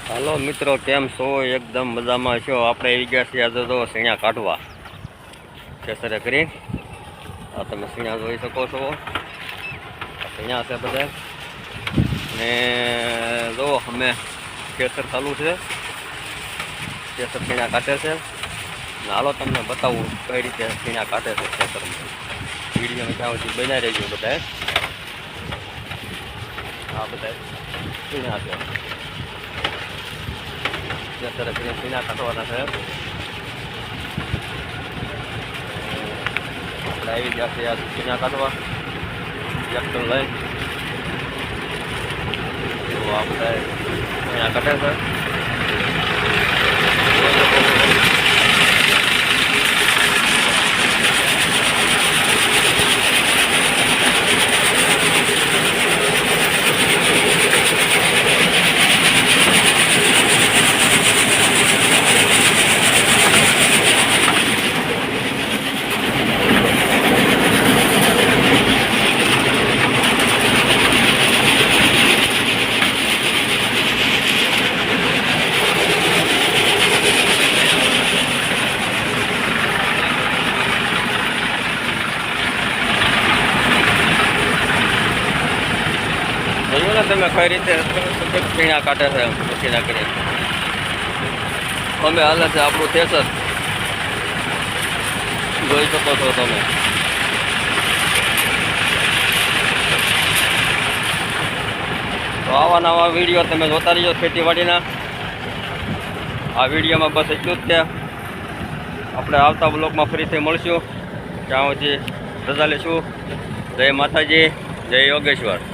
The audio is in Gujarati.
હાલો મિત્રો, કેમ છો? એકદમ મજામાં છો? આપણે આવી ગયા છીએ આજે તો સીણા કાઢવા ખેતરે કરી. આ તમે સીણા જોઈ શકો છો, સીણા છે બધા. ને જો અમે ખેતર ચાલુ છે, ખેતર સીણા કાઢે છે. હાલો તમને બતાવું કઈ રીતે સીણા કાઢે છે ખેતરમાં. વિડીયોને ક્યાં સુધી બનાવી રહેજો બધા. આ બધા સીણા છે, ખેતરે કરીને સીણા કાઢવાના છે. આપણે આવી ગયા છે આ સીણા કાઢવા ટ્રેક્ટર લઈ. તો આ બધા સીણા કાઢે છે. જોયું ને તમે કઈ રીતે સીણા કાઢે છે સીણા કરી. અમે હાલે છે આપણું થેસર, જોઈ શકો છો તમે. તો આવા નવા વિડીયો તમે જોતા રહીજો ખેતીવાડીના. આ વિડીયોમાં બસ એટલું જ છે. આપણે આવતા બ્લોગમાં ફરીથી મળશું. ત્યાં સુધી રજા લઈશું. જય માતાજી, જય યોગેશ્વર.